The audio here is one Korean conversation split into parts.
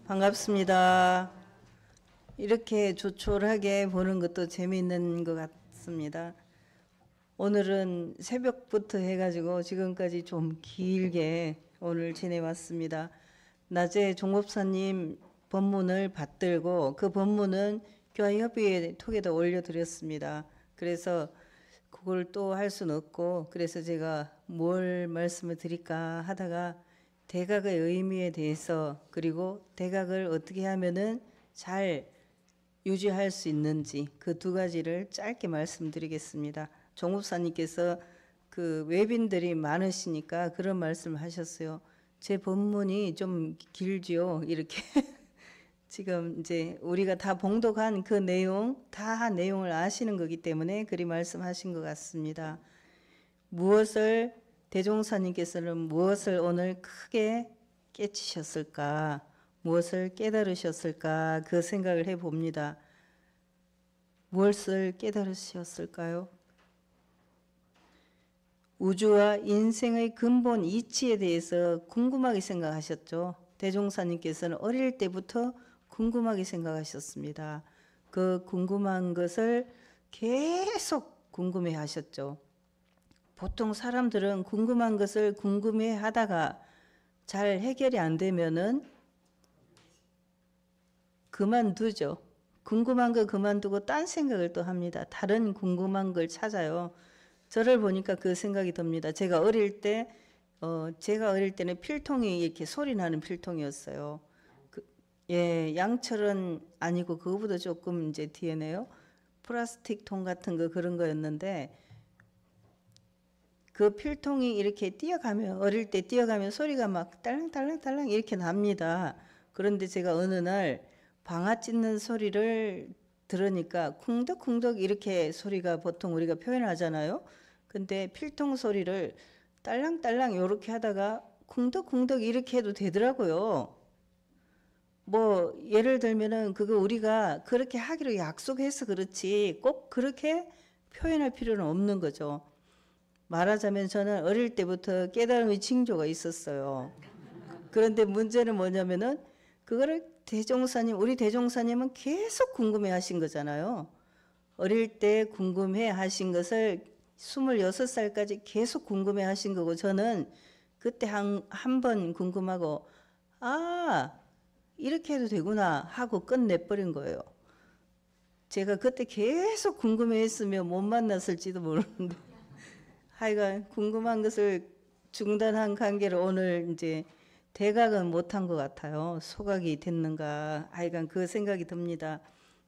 반갑습니다. 이렇게 조촐하게 보는 것도 재미있는 것 같습니다. 오늘은 새벽부터 해가지고 지금까지 좀 길게 오늘 지내왔습니다. 낮에 종법사님 법문을 받들고 그 법문은 교화협의회 톡에다 올려드렸습니다. 그래서 그걸 또 할 수는 없고, 그래서 제가 뭘 말씀을 드릴까 하다가 대각의 의미에 대해서, 그리고 대각을 어떻게 하면은 잘 유지할 수 있는지 그 두 가지를 짧게 말씀드리겠습니다. 종법사님께서 그 외빈들이 많으시니까 그런 말씀을 하셨어요. 제 법문이 좀 길지요. 이렇게 지금 이제 우리가 다 봉독한 그 내용, 다 내용을 아시는 거기 때문에 그리 말씀하신 것 같습니다. 무엇을 대종사님께서는 무엇을 오늘 크게 깨치셨을까, 무엇을 깨달으셨을까, 그 생각을 해봅니다. 무엇을 깨달으셨을까요? 우주와 인생의 근본 이치에 대해서 궁금하게 생각하셨죠. 대종사님께서는 어릴 때부터 궁금하게 생각하셨습니다. 그 궁금한 것을 계속 궁금해 하셨죠. 보통 사람들은 궁금한 것을 궁금해 하다가 잘 해결이 안 되면은 그만두죠. 궁금한 거 그만두고 딴 생각을 또 합니다. 다른 궁금한 걸 찾아요. 저를 보니까 그 생각이 듭니다. 제가 어릴 때는 필통이 이렇게 소리 나는 필통이었어요. 양철은 아니고 그거보다 조금 이제 뒤에네요. 플라스틱 통 같은 거 그런 거였는데, 그 필통이 이렇게 뛰어가면, 어릴 때 뛰어가면 소리가 막 딸랑딸랑딸랑 이렇게 납니다. 그런데 제가 어느 날 방아 찢는 소리를 들으니까 쿵덕쿵덕 이렇게 소리가 보통 우리가 표현하잖아요. 근데 필통 소리를 딸랑딸랑 이렇게 하다가 쿵덕쿵덕 이렇게 해도 되더라고요. 뭐 예를 들면은 그거 우리가 그렇게 하기로 약속해서 그렇지 꼭 그렇게 표현할 필요는 없는 거죠. 말하자면 저는 어릴 때부터 깨달음의 징조가 있었어요. 그런데 문제는 뭐냐면은 그거를 우리 대종사님은 계속 궁금해 하신 거잖아요. 어릴 때 궁금해 하신 것을 26살까지 계속 궁금해 하신 거고, 저는 그때 한 번 궁금하고, 이렇게 해도 되구나 하고 끝내버린 거예요. 제가 그때 계속 궁금해 했으면 못 만났을지도 모르는데 하여간 궁금한 것을 중단한 관계로 오늘 이제 대각은 못한 것 같아요. 소각이 됐는가. 하여간 그 생각이 듭니다.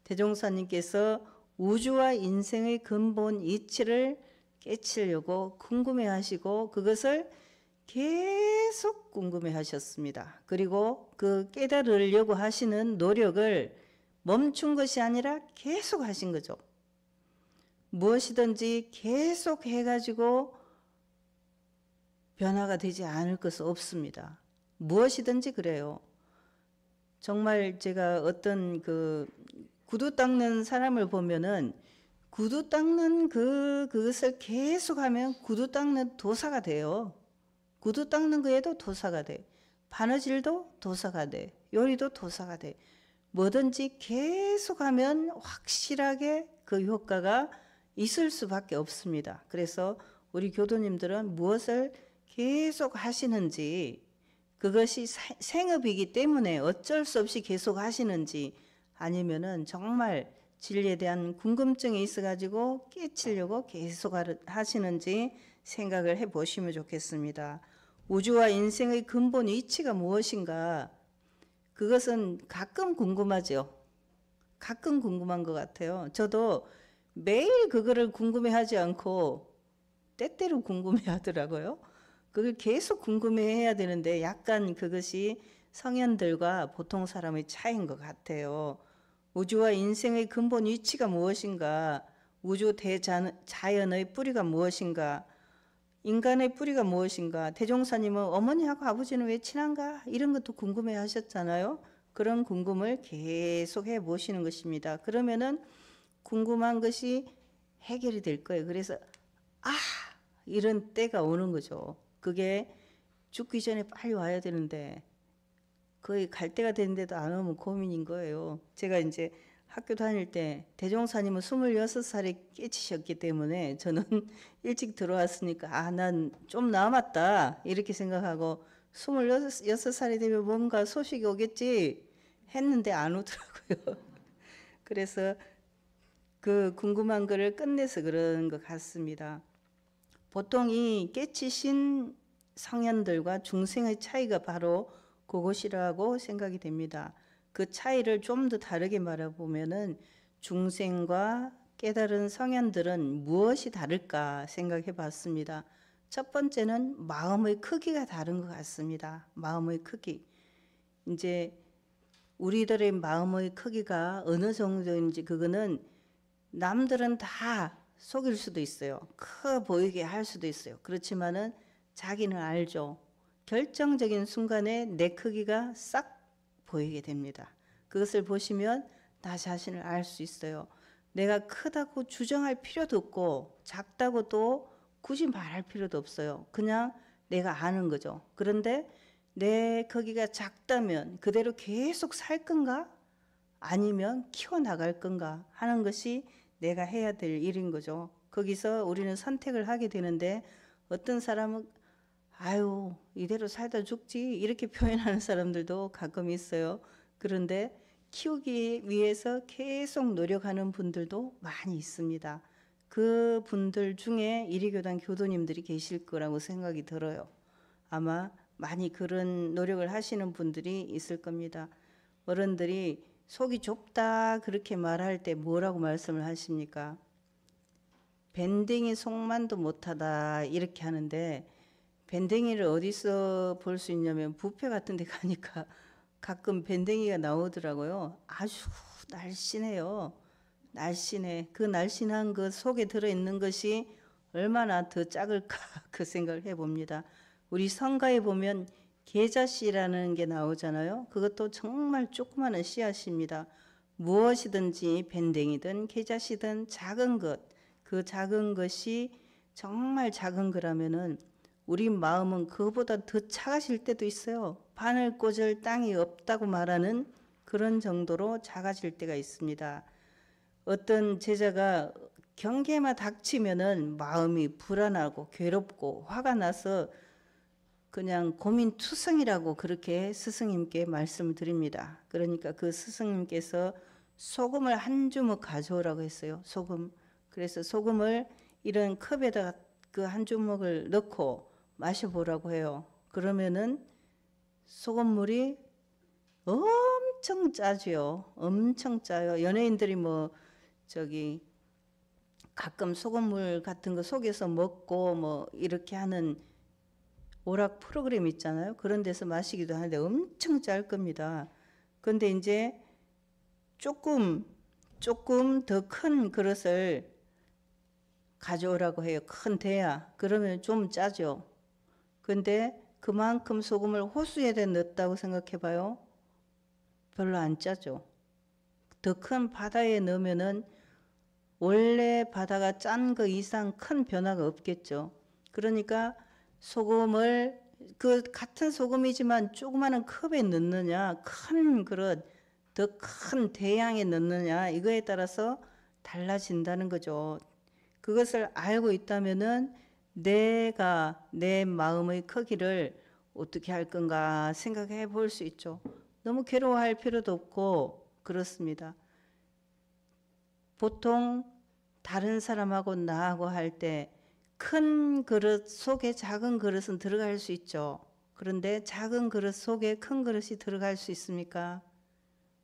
대종사님께서 우주와 인생의 근본 이치를 깨치려고 궁금해 하시고 그것을 계속 궁금해 하셨습니다. 그리고 그 깨달으려고 하시는 노력을 멈춘 것이 아니라 계속 하신 거죠. 무엇이든지 계속 해가지고 변화가 되지 않을 것은 없습니다. 무엇이든지 그래요. 정말 제가 어떤 그 구두 닦는 사람을 보면은 구두 닦는 그것을 계속 하면 구두 닦는 도사가 돼요. 구두 닦는 거에도 도사가 돼. 바느질도 도사가 돼. 요리도 도사가 돼. 뭐든지 계속하면 확실하게 그 효과가 있을 수밖에 없습니다. 그래서 우리 교도님들은 무엇을 계속 하시는지, 그것이 생업이기 때문에 어쩔 수 없이 계속 하시는지, 아니면은 정말 진리에 대한 궁금증이 있어가지고 깨치려고 계속 하시는지 생각을 해보시면 좋겠습니다. 우주와 인생의 근본 이치가 무엇인가? 그것은 가끔 궁금하죠. 가끔 궁금한 것 같아요. 저도 매일 그거를 궁금해하지 않고 때때로 궁금해하더라고요. 그걸 계속 궁금해해야 되는데 약간 그것이 성현들과 보통 사람의 차이인 것 같아요. 우주와 인생의 근본 이치가 무엇인가? 우주 대자연의 뿌리가 무엇인가? 인간의 뿌리가 무엇인가? 대종사님은 어머니하고 아버지는 왜 친한가? 이런 것도 궁금해 하셨잖아요. 그런 궁금을 계속 해 보시는 것입니다. 그러면은 궁금한 것이 해결이 될 거예요. 그래서 이런 때가 오는 거죠. 그게 죽기 전에 빨리 와야 되는데 거의 갈 때가 됐는데도 안 오면 고민인 거예요. 제가 이제 학교 다닐 때 대종사님은 26살에 깨치셨기 때문에 저는 일찍 들어왔으니까 아, 난 좀 남았다 이렇게 생각하고 26살이 되면 뭔가 소식이 오겠지 했는데 안 오더라고요. 그래서 그 궁금한 거를 끝내서 그런 것 같습니다. 보통 이 깨치신 성현들과 중생의 차이가 바로 그것이라고 생각이 됩니다. 그 차이를 좀 더 다르게 말해보면은 중생과 깨달은 성현들은 무엇이 다를까 생각해 봤습니다. 첫 번째는 마음의 크기가 다른 것 같습니다. 마음의 크기. 이제 우리들의 마음의 크기가 어느 정도인지 그거는 남들은 다 속일 수도 있어요. 커 보이게 할 수도 있어요. 그렇지만은 자기는 알죠. 결정적인 순간에 내 크기가 싹 보이게 됩니다. 그것을 보시면 나 자신을 알 수 있어요. 내가 크다고 주장할 필요도 없고 작다고 또 굳이 말할 필요도 없어요. 그냥 내가 아는 거죠. 그런데 내 크기가 작다면 그대로 계속 살 건가? 아니면 키워나갈 건가 하는 것이 내가 해야 될 일인 거죠. 거기서 우리는 선택을 하게 되는데 어떤 사람은 아유 이대로 살다 죽지 이렇게 표현하는 사람들도 가끔 있어요. 그런데 키우기 위해서 계속 노력하는 분들도 많이 있습니다. 그 분들 중에 이리교단 교도님들이 계실 거라고 생각이 들어요. 아마 많이 그런 노력을 하시는 분들이 있을 겁니다. 어른들이 속이 좁다 그렇게 말할 때 뭐라고 말씀을 하십니까? 밴댕이 속만도 못하다 이렇게 하는데 밴댕이를 어디서 볼 수 있냐면 뷔페 같은 데 가니까 가끔 밴댕이가 나오더라고요. 아주 날씬해요. 날씬해. 그 날씬한 그 속에 들어있는 것이 얼마나 더 작을까 그 생각을 해봅니다. 우리 성가에 보면 계자씨라는 게 나오잖아요. 그것도 정말 조그마한 씨앗입니다. 무엇이든지 밴댕이든 계자씨든 작은 것, 그 작은 것이 정말 작은 거라면은 우리 마음은 그보다 더 작아질 때도 있어요. 바늘 꽂을 땅이 없다고 말하는 그런 정도로 작아질 때가 있습니다. 어떤 제자가 경계만 닥치면은 마음이 불안하고 괴롭고 화가 나서 그냥 고민투성이라고 그렇게 스승님께 말씀을 드립니다. 그러니까 그 스승님께서 소금을 한 주먹 가져오라고 했어요. 소금. 그래서 소금을 이런 컵에다가 그 한 주먹을 넣고 마셔보라고 해요. 그러면은 소금물이 엄청 짜죠. 엄청 짜요. 연예인들이 뭐 저기 가끔 소금물 같은 거 속에서 먹고 뭐 이렇게 하는 오락 프로그램 있잖아요. 그런 데서 마시기도 하는데 엄청 짤 겁니다. 근데 이제 조금 더 큰 그릇을 가져오라고 해요. 큰 대야. 그러면 좀 짜죠. 근데 그만큼 소금을 호수에다 넣었다고 생각해 봐요. 별로 안 짜죠. 더 큰 바다에 넣으면은 원래 바다가 짠 거 이상 큰 변화가 없겠죠. 그러니까 소금을 그 같은 소금이지만 조그마한 컵에 넣느냐 큰 그릇 더 큰 대양에 넣느냐 이거에 따라서 달라진다는 거죠. 그것을 알고 있다면은 내가 내 마음의 크기를 어떻게 할 건가 생각해 볼 수 있죠. 너무 괴로워할 필요도 없고 그렇습니다. 보통 다른 사람하고 나하고 할 때 큰 그릇 속에 작은 그릇은 들어갈 수 있죠. 그런데 작은 그릇 속에 큰 그릇이 들어갈 수 있습니까?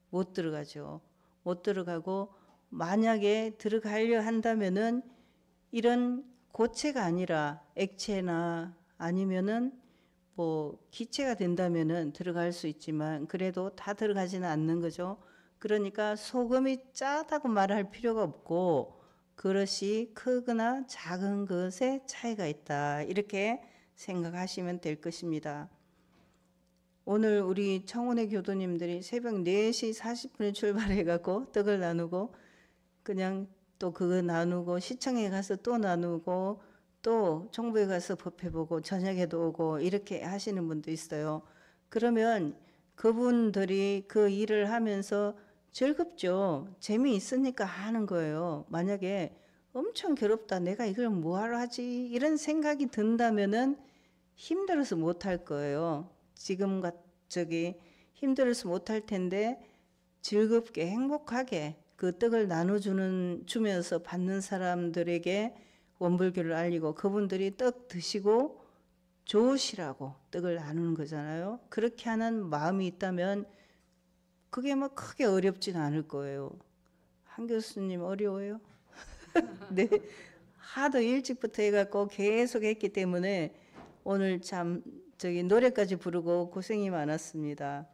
못 들어가죠. 못 들어가고 만약에 들어가려 한다면은 이런 고체가 아니라 액체나 아니면은 뭐 기체가 된다면은 들어갈 수 있지만 그래도 다 들어가지는 않는 거죠. 그러니까 소금이 짜다고 말할 필요가 없고 그릇이 크거나 작은 것에 차이가 있다. 이렇게 생각하시면 될 것입니다. 오늘 우리 청운회 교도님들이 새벽 4시 40분에 출발해갖고 떡을 나누고 그냥 또 그거 나누고 시청에 가서 또 나누고 또 총부에 가서 법회 보고 저녁에도 오고 이렇게 하시는 분도 있어요. 그러면 그분들이 그 일을 하면서 즐겁죠. 재미있으니까 하는 거예요. 만약에 엄청 괴롭다, 내가 이걸 뭐하러 하지, 이런 생각이 든다면은 힘들어서 못할 거예요. 저기 힘들어서 못할 텐데 즐겁게 행복하게 그 떡을 주면서 받는 사람들에게 원불교를 알리고 그분들이 떡 드시고 좋으시라고 떡을 나누는 거잖아요. 그렇게 하는 마음이 있다면 그게 뭐 크게 어렵진 않을 거예요. 한 교수님 어려워요? 네. 하도 일찍부터 해갖고 계속 했기 때문에 오늘 참 노래까지 부르고 고생이 많았습니다.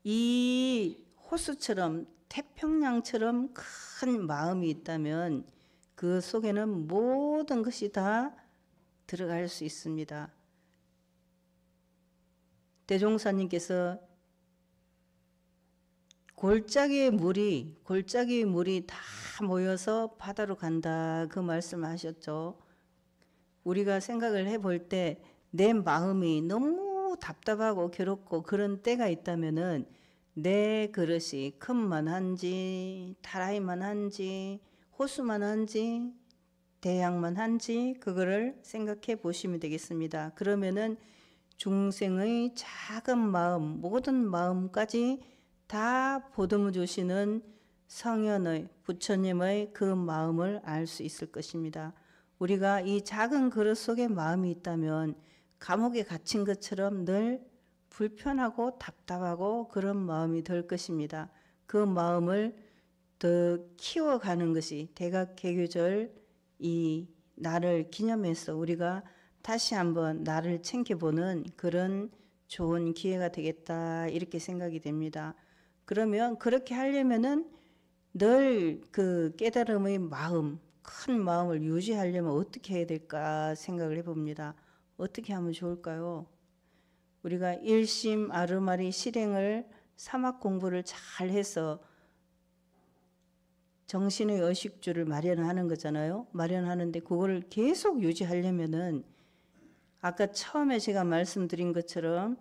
이 호수처럼 태평양처럼 큰 마음이 있다면 그 속에는 모든 것이 다 들어갈 수 있습니다. 대종사님께서 골짜기의 물이 다 모여서 바다로 간다, 그 말씀하셨죠. 우리가 생각을 해볼 때 내 마음이 너무 답답하고 괴롭고 그런 때가 있다면은 내 그릇이 큰만한지 다라이만한지 호수만한지 대양만한지 그거를 생각해 보시면 되겠습니다. 그러면은 중생의 작은 마음, 모든 마음까지 다 보듬어 주시는 성현의 부처님의 그 마음을 알 수 있을 것입니다. 우리가 이 작은 그릇 속에 마음이 있다면 감옥에 갇힌 것처럼 늘 불편하고 답답하고 그런 마음이 들 것입니다. 그 마음을 더 키워가는 것이 대각개교절 이 날을 기념해서 우리가 다시 한번 나를 챙겨보는 그런 좋은 기회가 되겠다, 이렇게 생각이 됩니다. 그러면 그렇게 하려면은 늘 그 깨달음의 마음, 큰 마음을 유지하려면 어떻게 해야 될까 생각을 해봅니다. 어떻게 하면 좋을까요? 우리가 일심 아르마리 실행을 사막 공부를 잘 해서 정신의 의식주를 마련하는 거잖아요. 마련하는데 그거를 계속 유지하려면은 아까 처음에 제가 말씀드린 것처럼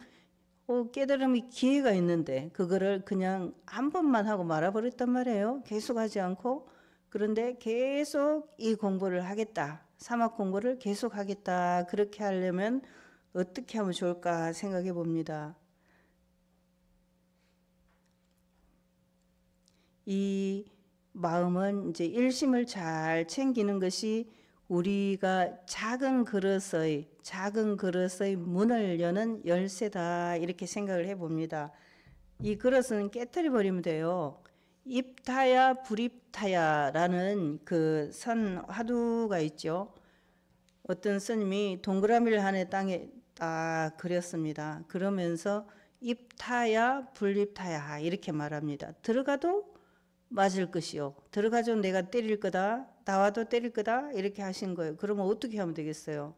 깨달음의 기회가 있는데 그거를 그냥 한 번만 하고 말아버렸단 말이에요. 계속 하지 않고. 그런데 계속 이 공부를 하겠다, 사막 공부를 계속 하겠다, 그렇게 하려면 어떻게 하면 좋을까 생각해 봅니다. 이 마음은 이제 일심을 잘 챙기는 것이 우리가 작은 그릇의 문을 여는 열쇠다, 이렇게 생각을 해봅니다. 이 그릇은 깨뜨려 버리면 돼요. 입타야 불입타야라는 그 선 화두가 있죠. 어떤 스님이 동그라미를 하나 땅에 딱 그렸습니다. 그러면서 입타야 불입타야 이렇게 말합니다. 들어가도 맞을 것이요, 들어가도 내가 때릴 거다, 나와도 때릴 거다, 이렇게 하신 거예요. 그러면 어떻게 하면 되겠어요?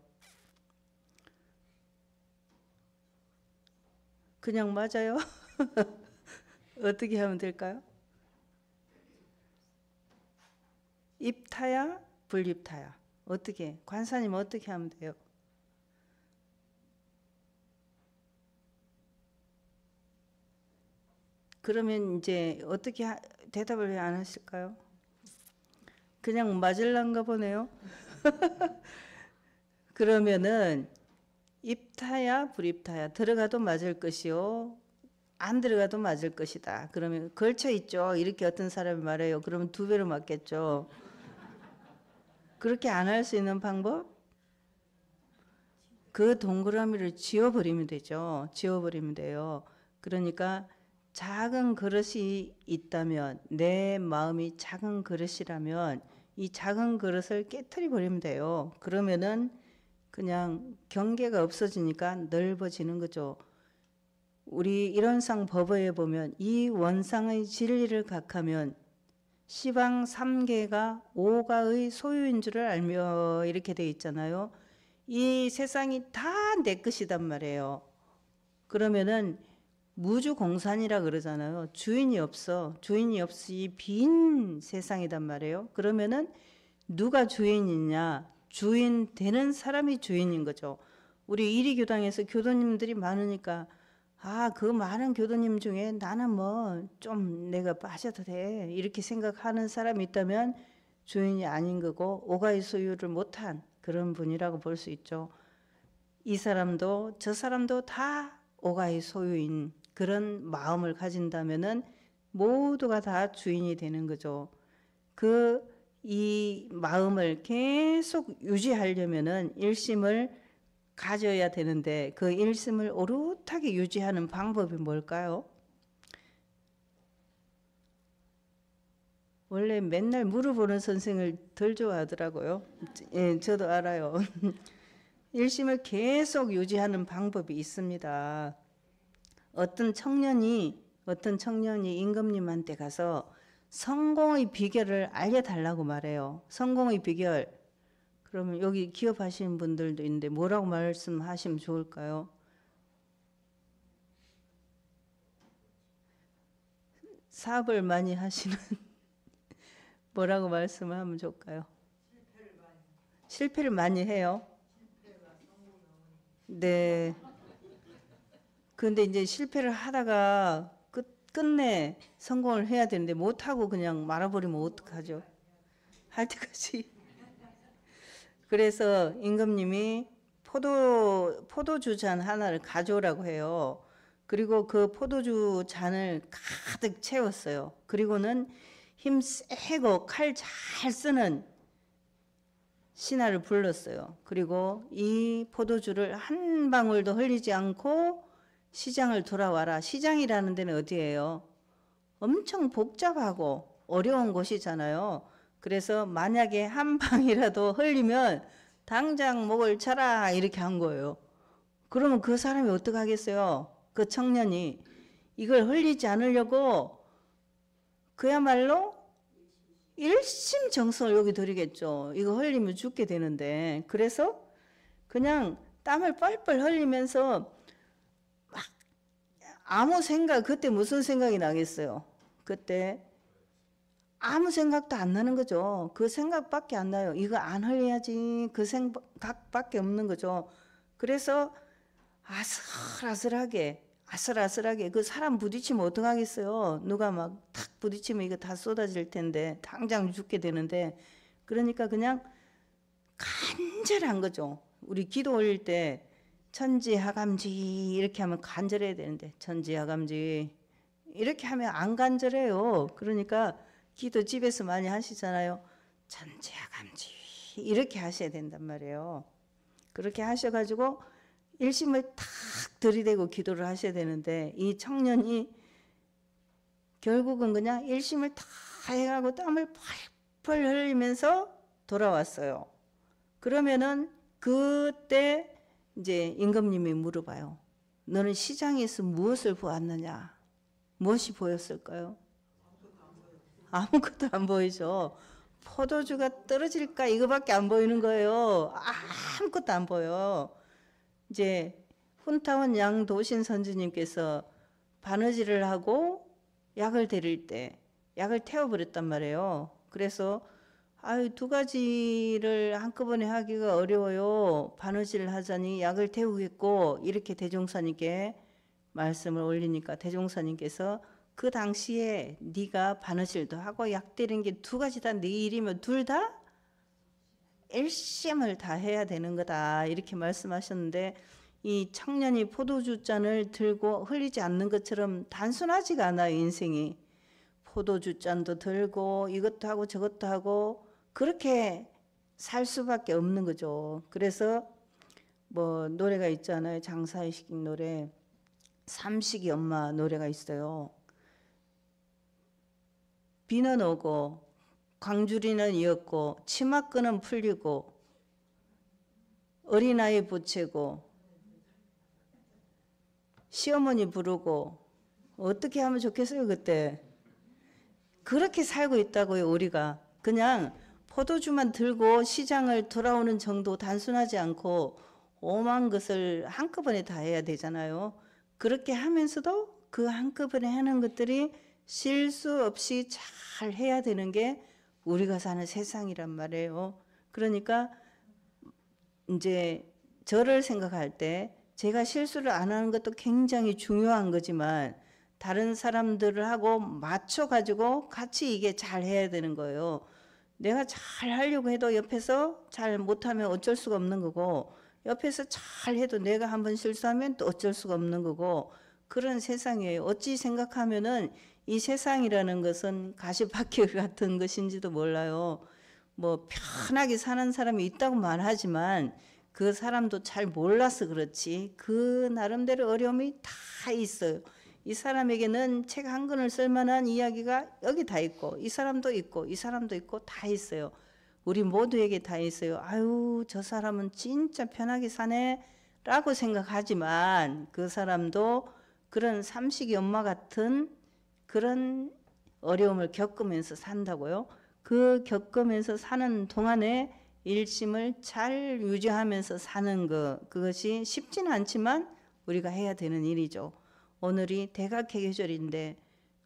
그냥 맞아요? 어떻게 하면 될까요? 입타야 불입타야. 어떻게, 관사님 어떻게 하면 돼요? 그러면 이제 어떻게 대답을 왜 안 하실까요? 그냥 맞을란가 보네요. 그러면은 입타야 불입타야, 들어가도 맞을 것이요, 안 들어가도 맞을 것이다. 그러면 걸쳐 있죠, 이렇게 어떤 사람이 말해요. 그러면 2배로 맞겠죠. 그렇게 안 할 수 있는 방법? 그 동그라미를 지워버리면 되죠. 지워버리면 돼요. 그러니까 작은 그릇이 있다면, 내 마음이 작은 그릇이라면 이 작은 그릇을 깨트려 버리면 돼요. 그러면은 그냥 경계가 없어지니까 넓어지는 거죠. 우리 일원상 법어에 보면 이 원상의 진리를 각하면 시방 3계가 5가의 소유인 줄을 알며, 이렇게 돼 있잖아요. 이 세상이 다 내 것이단 말이에요. 그러면은 무주공산이라 그러잖아요. 주인이 없이 빈 세상이단 말이에요. 그러면은 누가 주인이냐? 주인 되는 사람이 주인인 거죠. 우리 이리교당에서 교도님들이 많으니까 그 많은 교도님 중에 나는 뭐 좀 내가 빠져도 돼 이렇게 생각하는 사람이 있다면 주인이 아닌 거고 오가의 소유를 못한 그런 분이라고 볼 수 있죠. 이 사람도 저 사람도 다 오가의 소유인 그런 마음을 가진다면은 모두가 다 주인이 되는 거죠. 이 마음을 계속 유지하려면은 일심을 가져야 되는데 그 일심을 오롯하게 유지하는 방법이 뭘까요? 원래 맨날 물어보는 선생을 덜 좋아하더라고요. 예, 저도 알아요. 일심을 계속 유지하는 방법이 있습니다. 어떤 청년이 임금님한테 가서 성공의 비결을 알려달라고 말해요. 성공의 비결. 그러면 여기 기업하시는 분들도 있는데 뭐라고 말씀하시면 좋을까요? 사업을 많이 하시는 뭐라고 말씀하면 좋을까요? 실패를 많이 해요. 네. 근데 이제 실패를 하다가 끝내 성공을 해야 되는데 못하고 그냥 말아버리면 어떡하죠? 할 때까지. 그래서 임금님이 포도주 잔 하나를 가져오라고 해요. 그리고 그 포도주 잔을 가득 채웠어요. 그리고는 힘 세고 칼 잘 쓰는 신하를 불렀어요. 그리고 이 포도주를 한 방울도 흘리지 않고 시장을 돌아와라. 시장이라는 데는 어디예요? 엄청 복잡하고 어려운 곳이잖아요. 그래서 만약에 한 방이라도 흘리면 당장 목을 쳐라 이렇게 한 거예요. 그러면 그 사람이 어떡하겠어요? 그 청년이 이걸 흘리지 않으려고 그야말로 일심정성을 여기 들이겠죠. 이거 흘리면 죽게 되는데. 그래서 그냥 땀을 뻘뻘 흘리면서 막 아무 생각, 그때 무슨 생각이 나겠어요? 그때 아무 생각도 안 나는 거죠. 그 생각밖에 안 나요. 이거 안 흘려야지. 그 생각밖에 없는 거죠. 그래서 아슬아슬하게 그 사람 부딪히면 어떡하겠어요. 누가 막 탁 부딪히면 이거 다 쏟아질 텐데 당장 죽게 되는데 그러니까 그냥 간절한 거죠. 우리 기도 올릴 때 천지하감지 이렇게 하면 간절해야 되는데 천지하감지 이렇게 하면 안 간절해요. 그러니까 기도 집에서 많이 하시잖아요. 천지하감지 이렇게 하셔야 된단 말이에요. 그렇게 하셔가지고 일심을 탁 들이대고 기도를 하셔야 되는데 이 청년이 결국은 그냥 일심을 다 해가고 땀을 펄펄 흘리면서 돌아왔어요. 그러면은 그때 이제 임금님이 물어봐요. 너는 시장에서 무엇을 보았느냐? 무엇이 보였을까요? 아무것도 안 보이죠. 포도주가 떨어질까 이거밖에 안 보이는 거예요. 아무것도 안 보여. 이제 훈타원 양도신 선지님께서 바느질을 하고 약을 데릴 때 약을 태워버렸단 말이에요. 그래서 두 가지를 한꺼번에 하기가 어려워요. 바느질을 하자니 약을 태우겠고 이렇게 대종사님께 말씀을 올리니까 대종사님께서 그 당시에 네가 바느질도 하고 약 때리는 게 두 가지 다 네 일이면 둘 다 일심을 다 해야 되는 거다 이렇게 말씀하셨는데 이 청년이 포도주 잔을 들고 흘리지 않는 것처럼 단순하지가 않아요. 인생이 포도주 잔도 들고 이것도 하고 저것도 하고 그렇게 살 수밖에 없는 거죠. 그래서 뭐 노래가 있잖아요. 장사의식 노래 삼식이 엄마 노래가 있어요. 비는 오고 광주리는 이었고 치마끈은 풀리고 어린아이 보채고 시어머니 부르고 어떻게 하면 좋겠어요 그때. 그렇게 살고 있다고요. 우리가 그냥 포도주만 들고 시장을 돌아오는 정도 단순하지 않고 오만 것을 한꺼번에 다 해야 되잖아요. 그렇게 하면서도 그 한꺼번에 하는 것들이 실수 없이 잘 해야 되는 게 우리가 사는 세상이란 말이에요. 그러니까 이제 저를 생각할 때 제가 실수를 안 하는 것도 굉장히 중요한 거지만 다른 사람들하고 맞춰가지고 같이 이게 잘 해야 되는 거예요. 내가 잘 하려고 해도 옆에서 잘 못하면 어쩔 수가 없는 거고, 옆에서 잘 해도 내가 한번 실수하면 또 어쩔 수가 없는 거고, 그런 세상이에요. 어찌 생각하면은 이 세상이라는 것은 가시밭길 같은 것인지도 몰라요. 뭐 편하게 사는 사람이 있다고 말하지만 그 사람도 잘 몰라서 그렇지 그 나름대로 어려움이 다 있어요. 이 사람에게는 책 한 권을 쓸 만한 이야기가 여기 다 있고 이 사람도 있고 이 사람도 있고 다 있어요. 우리 모두에게 다 있어요. 아유, 저 사람은 진짜 편하게 사네 라고 생각하지만 그 사람도 그런 삼식이 엄마 같은 그런 어려움을 겪으면서 산다고요. 그 겪으면서 사는 동안에 일심을 잘 유지하면서 사는 그것이 쉽지는 않지만 우리가 해야 되는 일이죠. 오늘이 대각해계절인데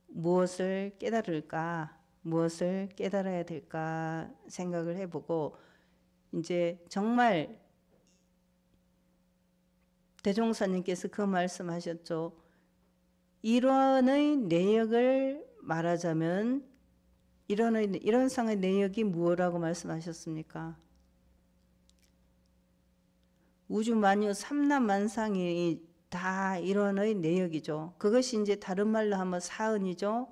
무엇을 깨달을까, 무엇을 깨달아야 될까 생각을 해보고, 이제 정말 대종사님께서 그 말씀하셨죠. 일원의 내역을 말하자면 일원상의 내역이 무엇이라고 말씀하셨습니까? 우주만유 삼라만상이 다 일원의 내역이죠. 그것이 이제 다른 말로 하면 사은이죠.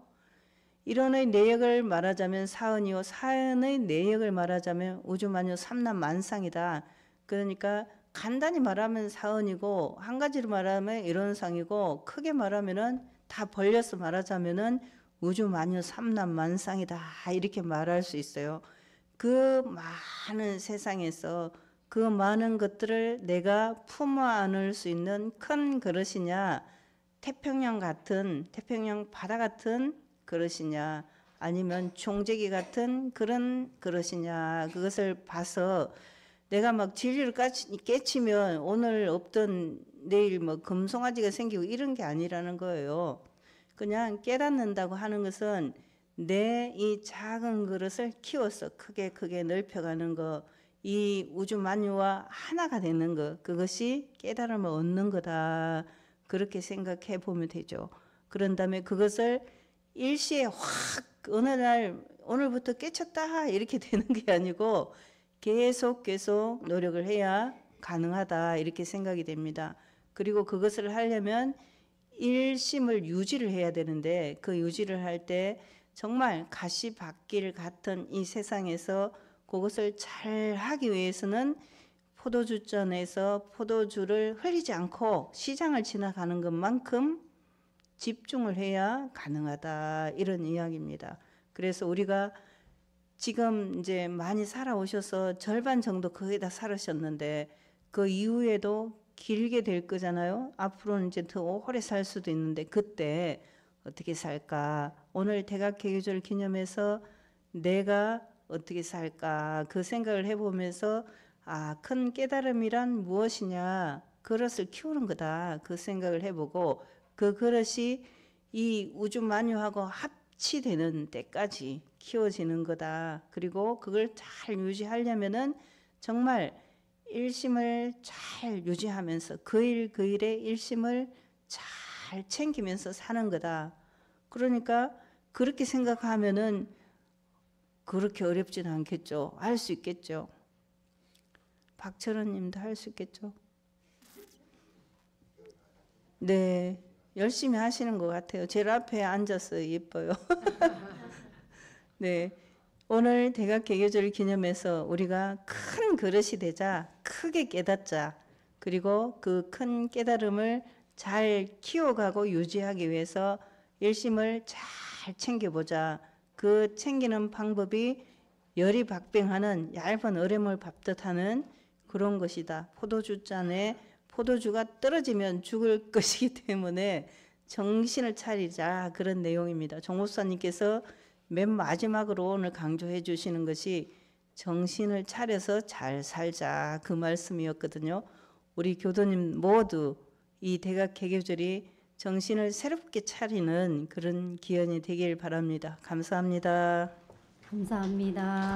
일원의 내역을 말하자면 사은이요, 사은의 내역을 말하자면 우주만유 삼라만상이다. 그러니까 간단히 말하면 사은이고 한 가지로 말하면 일원상이고 크게 말하면은 다 벌려서 말하자면은 우주만유 삼라만상이다 이렇게 말할 수 있어요. 그 많은 세상에서 그 많은 것들을 내가 품어 안을 수 있는 큰 그릇이냐, 태평양 바다 같은 그릇이냐, 아니면 종재기 같은 그런 그릇이냐, 그것을 봐서 내가 막 진리를 깨치면 오늘 없던 내일 뭐 금송아지가 생기고 이런 게 아니라는 거예요. 그냥 깨닫는다고 하는 것은 내 이 작은 그릇을 키워서 크게 넓혀가는 거, 이 우주 만유와 하나가 되는 것, 그것이 깨달음을 얻는 거다. 그렇게 생각해 보면 되죠. 그런 다음에 그것을 일시에 확 어느 날 오늘부터 깨쳤다 이렇게 되는 게 아니고 계속 노력을 해야 가능하다 이렇게 생각이 됩니다. 그리고 그것을 하려면 일심을 유지를 해야 되는데 그 유지를 할 때 정말 가시밭길 같은 이 세상에서 그것을 잘 하기 위해서는 포도주전에서 포도주를 흘리지 않고 시장을 지나가는 것만큼 집중을 해야 가능하다 이런 이야기입니다. 그래서 우리가 지금 이제 많이 살아오셔서 절반 정도 거기다 살으셨는데 그 이후에도 길게 될 거잖아요. 앞으로는 이제 더 오래 살 수도 있는데 그때 어떻게 살까? 오늘 대각계절 기념해서 내가 어떻게 살까? 그 생각을 해보면서 큰 깨달음이란 무엇이냐? 그릇을 키우는 거다. 그 생각을 해보고 그 그릇이 이 우주 만유하고 합치되는 때까지 키워지는 거다. 그리고 그걸 잘 유지하려면은 정말 일심을 잘 유지하면서 그 일에 일심을 잘 챙기면서 사는 거다. 그러니까 그렇게 생각하면은 그렇게 어렵진 않겠죠. 할 수 있겠죠. 박철원 님도 할 수 있겠죠. 네, 열심히 하시는 것 같아요. 제일 앞에 앉아서 예뻐요. 네, 오늘 대각개교절 기념해서 우리가 큰 그릇이 되자, 크게 깨닫자. 그리고 그 큰 깨달음을 잘 키워가고 유지하기 위해서 일심을 잘 챙겨보자. 그 챙기는 방법이 열이 박병하는 얇은 얼음을 밟듯 하는 그런 것이다. 포도주잔에 포도주가 떨어지면 죽을 것이기 때문에 정신을 차리자, 그런 내용입니다. 정목사님께서 맨 마지막으로 오늘 강조해 주시는 것이 정신을 차려서 잘 살자, 그 말씀이었거든요. 우리 교도님 모두 이 대각개교절이 정신을 새롭게 차리는 그런 기원이 되길 바랍니다. 감사합니다. 감사합니다.